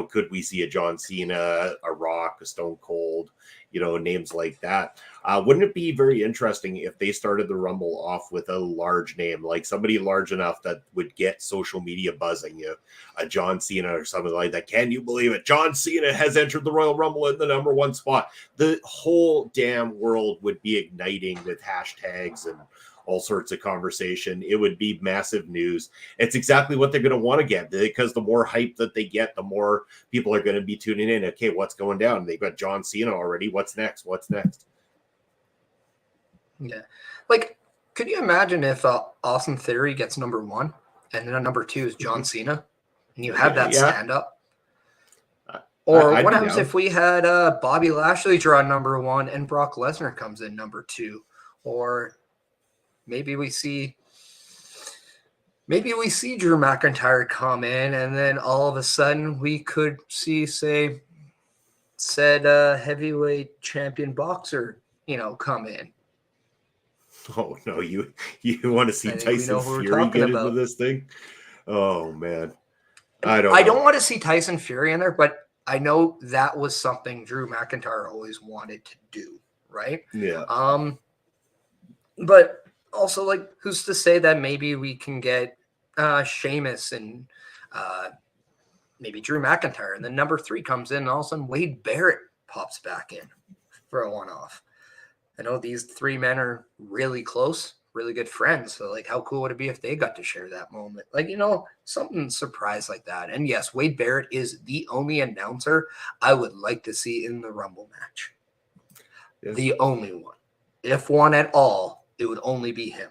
Could we see a John Cena, a Rock, a Stone Cold? Names like that. Wouldn't it be very interesting if they started the Rumble off with a large name, like somebody large enough that would get social media buzzing, a John Cena or something like that? Can you believe it? John Cena has entered the Royal Rumble in the number 1 spot. The whole damn world would be igniting with hashtags and all sorts of conversation. It would be massive news. It's exactly what they're going to want to get, because the more hype that they get, the more people are going to be tuning in. Okay, what's going down? They've got John Cena already. What's next? Yeah. Like, could you imagine if Austin Theory gets number 1 and then number 2 is John Cena and you have that stand up? Or what happens if we had Bobby Lashley draw number 1 and Brock Lesnar comes in number 2? Or maybe we see Drew McIntyre come in, and then all of a sudden we could see, say, said heavyweight champion boxer, come in. Oh no, you want to see Tyson Fury get into this thing? Oh man, I don't want to see Tyson Fury in there, but I know that was something Drew McIntyre always wanted to do, right? Yeah. But also, like, who's to say that maybe we can get Sheamus and maybe Drew McIntyre, and then number 3 comes in, and all of a sudden Wade Barrett pops back in for a one-off. I know these 3 men are really close, really good friends. So, like, how cool would it be if they got to share that moment? Like, something surprise like that. And yes, Wade Barrett is the only announcer I would like to see in the Rumble match. Yes. The only one. If one at all, it would only be him.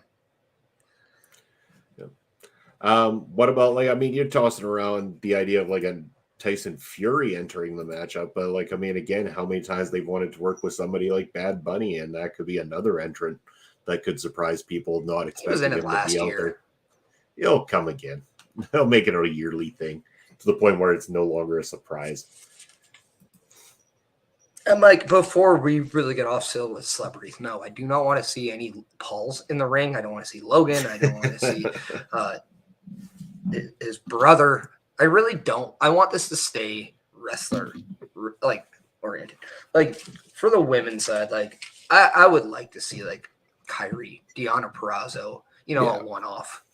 What about, you're tossing around the idea of like a Tyson Fury entering the matchup, but again, how many times they've wanted to work with somebody like Bad Bunny, and that could be another entrant that could surprise people not He was in expecting it him to last be out year. there. He'll come again. They'll make it a yearly thing to the point where it's no longer a surprise. And like before we really get off still with celebrities, no, I do not want to see any Pauls in the ring. I don't want to see Logan. I don't want to see his brother. I really don't. I want this to stay wrestler like oriented. Like for the women's side, like I would like to see like Kyrie, Deonna Purrazzo, a one-off.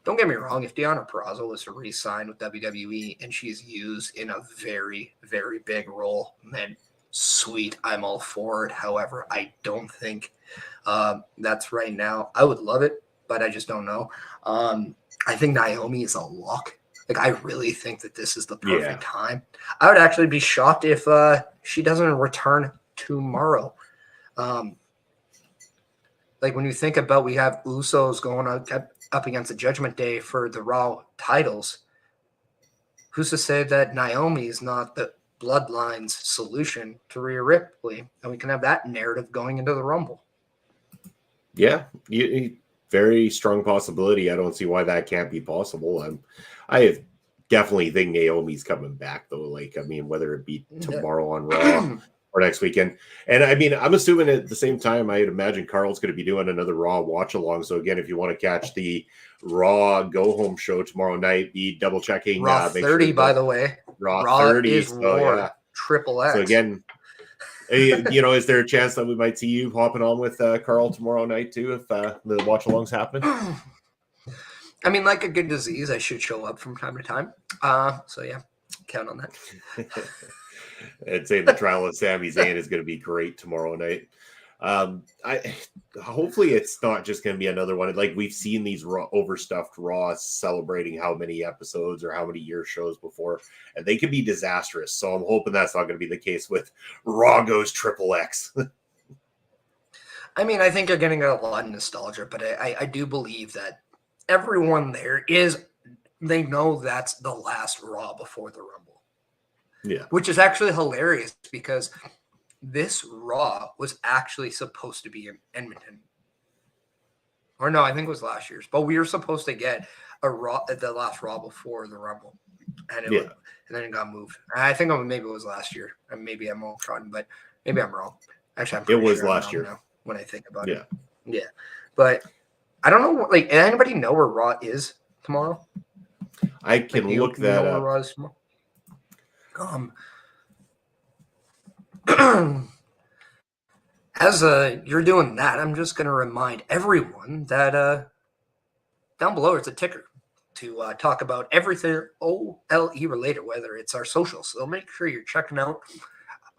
Don't get me wrong. If Deonna Purrazzo was to re-sign with WWE and she's used in a very, very big role, then sweet, I'm all for it. However, I don't think that's right now. I would love it, but I just don't know. I think Naomi is a lock. Like, I really think that this is the perfect time. I would actually be shocked if she doesn't return tomorrow. Like, when you think about we have Usos going up against the Judgment Day for the Raw titles, who's to say that Naomi is not the Bloodline's solution to Rhea Ripley? And we can have that narrative going into the Rumble. Yeah, very strong possibility. I don't see why that can't be possible. I definitely think Naomi's coming back, though. Like, I mean, whether it be tomorrow on Raw or next weekend. And I mean, I'm assuming at the same time, I'd imagine Carl's going to be doing another Raw watch along. So again, if you want to catch the Raw go home show tomorrow night, be double checking. Raw 30, by the way. Raw 30 is War Triple X. So again, is there a chance that we might see you hopping on with Carl tomorrow night too, if the watch along's happening? I mean, like a good disease, I should show up from time to time. So yeah, count on that. I'd say the trial of Sami Zayn is going to be great tomorrow night. Hopefully it's not just going to be another one. Like we've seen these overstuffed Raws celebrating how many episodes or how many year shows before, and they can be disastrous. So I'm hoping that's not going to be the case with Raw goes Triple X. I mean, I think you're getting a lot of nostalgia, but I do believe that everyone there they know that's the last Raw before the Rumble. Yeah. Which is actually hilarious because this Raw was actually supposed to be in Edmonton. Or no, I think it was last year's. But we were supposed to get the last Raw before the Rumble. And and then it got moved. I think maybe it was last year. And maybe I'm all trodden, but maybe I'm wrong. Actually, I'm pretty sure it was sure last year now, when I think about it. Yeah. But I don't know. Like, anybody know where Raw is tomorrow? I can look that up. Raw is tomorrow? As you're doing that, I'm just going to remind everyone that down below it's a ticker to talk about everything OLE related, whether it's our socials. So make sure you're checking out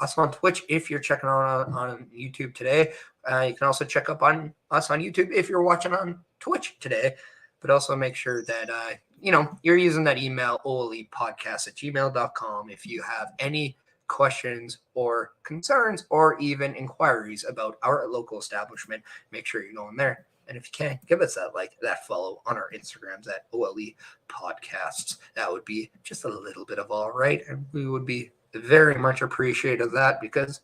us on Twitch if you're checking out on YouTube today. You can also check up on us on YouTube if you're watching on Twitch today. But also make sure that you're using that email olepodcast@gmail.com if you have any questions or concerns or even inquiries about our local establishment. Make sure you're going there. And if you can, give us that follow on our Instagrams at OLE Podcasts. That would be just a little bit of all right. And we would be very much appreciative of that because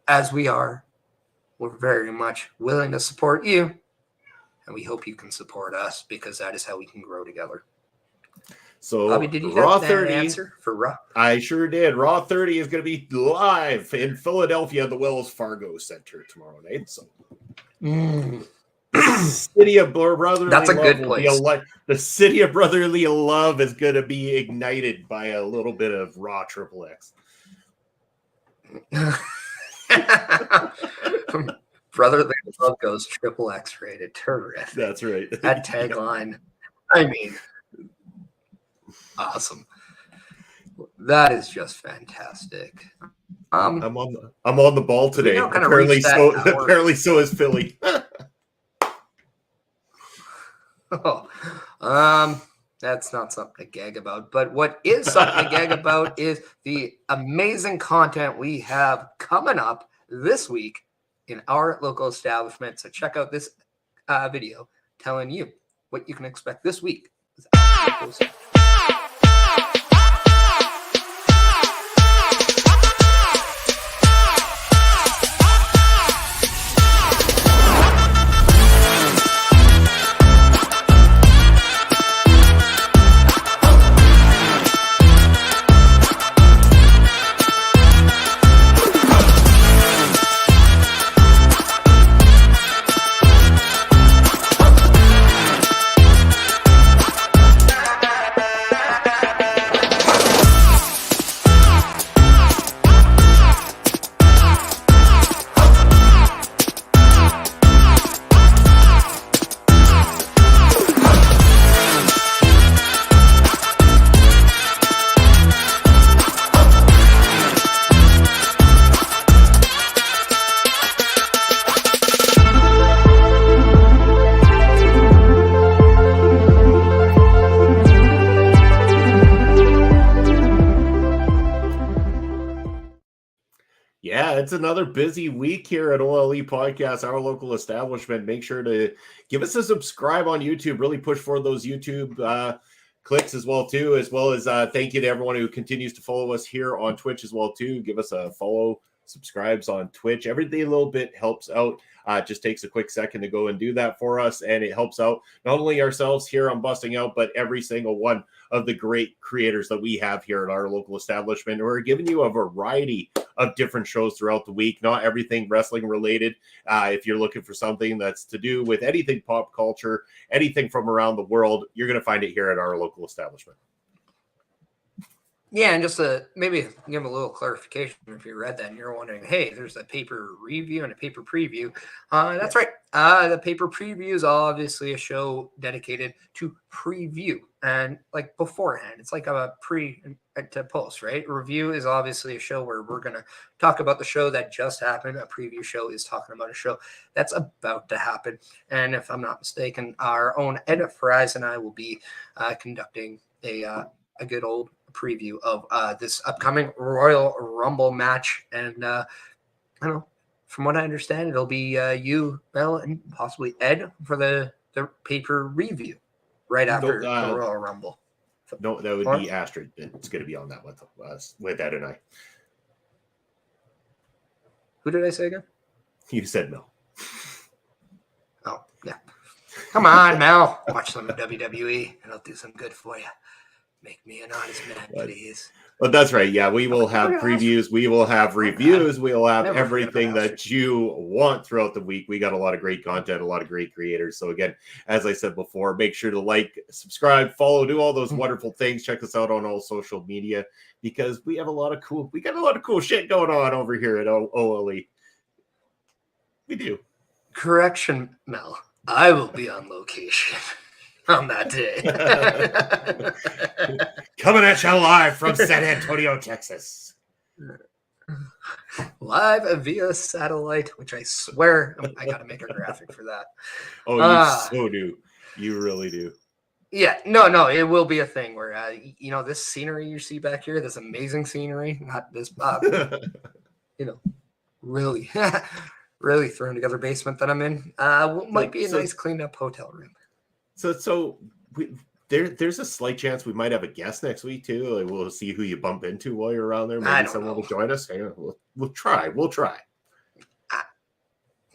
as we're very much willing to support you. And we hope you can support us because that is how we can grow together. So Bobby, did you Raw have 30 an answer for Raw? I sure did. Raw 30 is going to be live in Philadelphia at the Wells Fargo Center tomorrow night. So City of Brotherly That's a Love good place. The City of Brotherly Love is going to be ignited by a little bit of Raw Triple X. Brotherly Love goes Triple X rated. Terrific. That's right. That tagline. I mean, awesome. That is just fantastic. I'm on the ball today. Apparently so is Philly. That's not something to gag about. But what is something to gag about is the amazing content we have coming up this week in our local establishment. So check out this video telling you what you can expect this week. it's another busy week here at OLE Podcast, our local establishment. Make sure to give us a subscribe on YouTube. Really push for those YouTube clicks as well as thank you to everyone who continues to follow us here on Twitch as well too. Give us a follow, subscribes on Twitch. Every day a little bit helps out. It just takes a quick second to go and do that for us, and it helps out not only ourselves here on Busting Out, but every single one of the great creators that we have here at our local establishment. We're giving you a variety of different shows throughout the week, not everything wrestling related. If you're looking for something that's to do with anything pop culture, anything from around the world, you're going to find it here at our local establishment. Yeah, and just to maybe give a little clarification if you read that and you're wondering, hey, there's a paper review and a paper preview. That's right. The paper preview is obviously a show dedicated to preview and like beforehand. It's like a pre to post, right? Review is obviously a show where we're going to talk about the show that just happened. A preview show is talking about a show that's about to happen. And if I'm not mistaken, our own Ed Fries and I will be conducting a good old preview of this upcoming Royal Rumble match, and I don't know, from what I understand, it'll be you, Mel, and possibly Ed for the paper review right after the Royal Rumble. No, that would be Astrid. It's going to be on that with Ed and I. Who did I say again? You said Mel. Oh, yeah. Come on, Mel. Watch some WWE, and I'll do some good for you. Make me an honest man, please. But that's right. Yeah, we will have previews. We will have reviews. We will have everything that you want throughout the week. We got a lot of great content, a lot of great creators. So again, as I said before, make sure to like, subscribe, follow, do all those wonderful things. Check us out on all social media because we got a lot of cool shit going on over here at OLE. We do. Correction, Mel. I will be on location on that day. Coming at you live from San Antonio, Texas. Live via satellite, which I swear I got to make a graphic for that. Oh, you so do. You really do. Yeah, no, it will be a thing where, this scenery you see back here, this amazing scenery, not this, really, really thrown together basement that I'm in, might be a nice cleaned up hotel room. So there's a slight chance we might have a guest next week too. Like we'll see who you bump into while you're around there. Maybe someone will join us. Yeah, we'll try.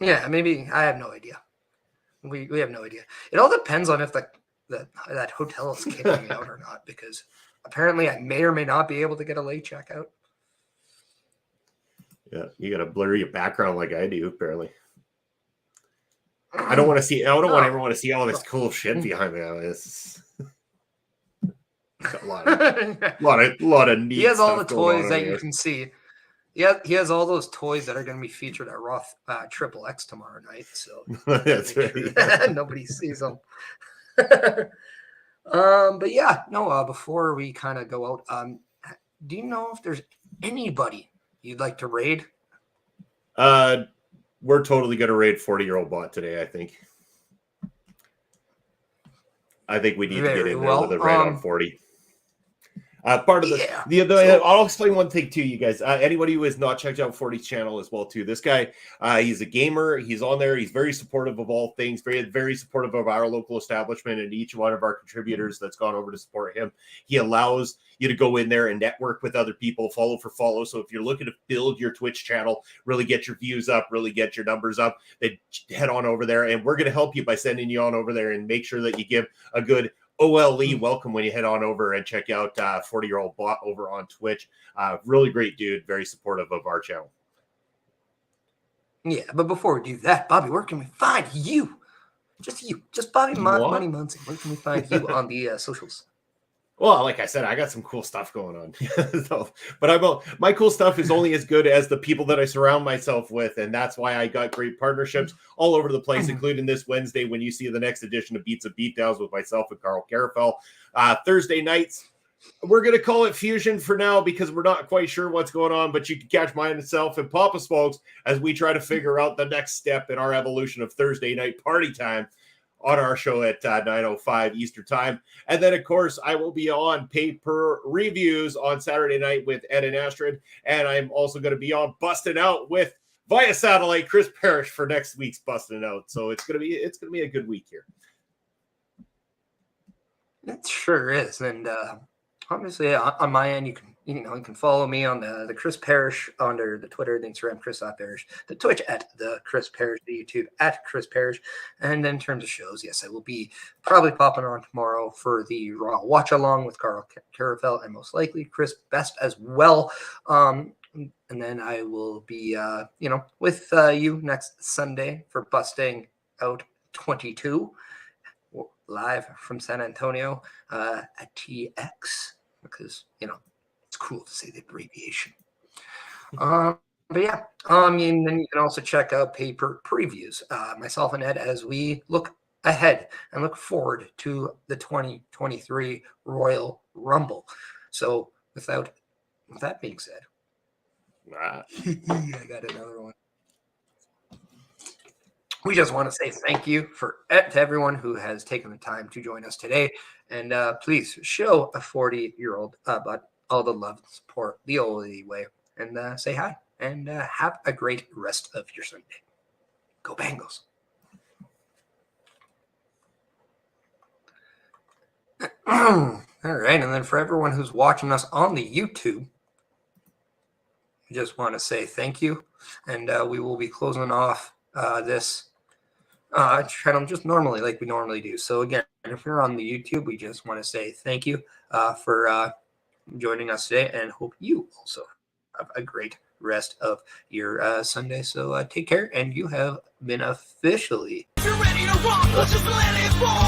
Yeah, maybe. I have no idea. We have no idea. It all depends on if that hotel is kicking me out or not, because apparently I may or may not be able to get a late checkout. Yeah, you got to blur your background like I do, apparently. I don't want everyone to see all this cool shit behind me. It's a lot of neat. He has all the toys that you can see. Yeah, he has all those toys that are going to be featured at Roth Triple X tomorrow night. So that's right. Nobody sees them. But yeah, no. Before we kind of go out, do you know if there's anybody you'd like to raid? We're totally going to raid 40-year-old bot today, I think. I think we need to get in there with a raid on 40. Part of I'll explain one thing to you guys. Anybody who has not checked out 40's channel as well too. This guy, he's a gamer. He's on there. He's very supportive of all things. Very, very supportive of our local establishment and each one of our contributors that's gone over to support him. He allows you to go in there and network with other people, follow for follow. So if you're looking to build your Twitch channel, really get your views up, really get your numbers up, then head on over there. And we're going to help you by sending you on over there and make sure that you give a good OLE welcome when you head on over and check out 40-year-old bot over on Twitch. Really great dude, very supportive of our channel. Yeah, but before we do that, Bobby, where can we find you? Just Bobby Money Munson. Where can we find you on the socials? Well, like I said, I got some cool stuff going on. But my cool stuff is only as good as the people that I surround myself with. And that's why I got great partnerships all over the place, including this Wednesday when you see the next edition of Beats of Beatdowns with myself and Carl Carafel. Thursday nights, we're going to call it Fusion for now because we're not quite sure what's going on. But you can catch myself and Papa Smokes as we try to figure out the next step in our evolution of Thursday night party time on our show at 9:05 Eastern Time. And then, of course, I will be on pay-per-reviews on Saturday night with Ed and Astrid. And I'm also going to be on Busting Out with via satellite Chris Parrish for next week's Busting Out. So it's gonna be a good week here. It sure is. And obviously on my end, you can follow me on the Chris Parrish under the Twitter, the Instagram, Chris.Parrish, the Twitch at the Chris Parrish, the YouTube at Chris Parrish. And in terms of shows, yes, I will be probably popping on tomorrow for the Raw Watch Along with Carl Caravel and most likely Chris Best as well. And then I will be, with you next Sunday for Busting Out 22 live from San Antonio at TX because, it's cool to say the abbreviation. But yeah, then you can also check out paper previews, myself and Ed, as we look ahead and look forward to the 2023 Royal Rumble. So with that being said, I got another one. We just want to say thank you to everyone who has taken the time to join us today. And please show a 40-year-old but all the love and support the old way. And say hi. And have a great rest of your Sunday. Go Bengals. All right. And then for everyone who's watching us on the YouTube, I just want to say thank you. And we will be closing off this channel just normally like we normally do. So again, if you're on the YouTube, we just want to say thank you for joining us today and hope you also have a great rest of your Sunday. So take care, and you have been officially... You're ready to rock, just let it fall.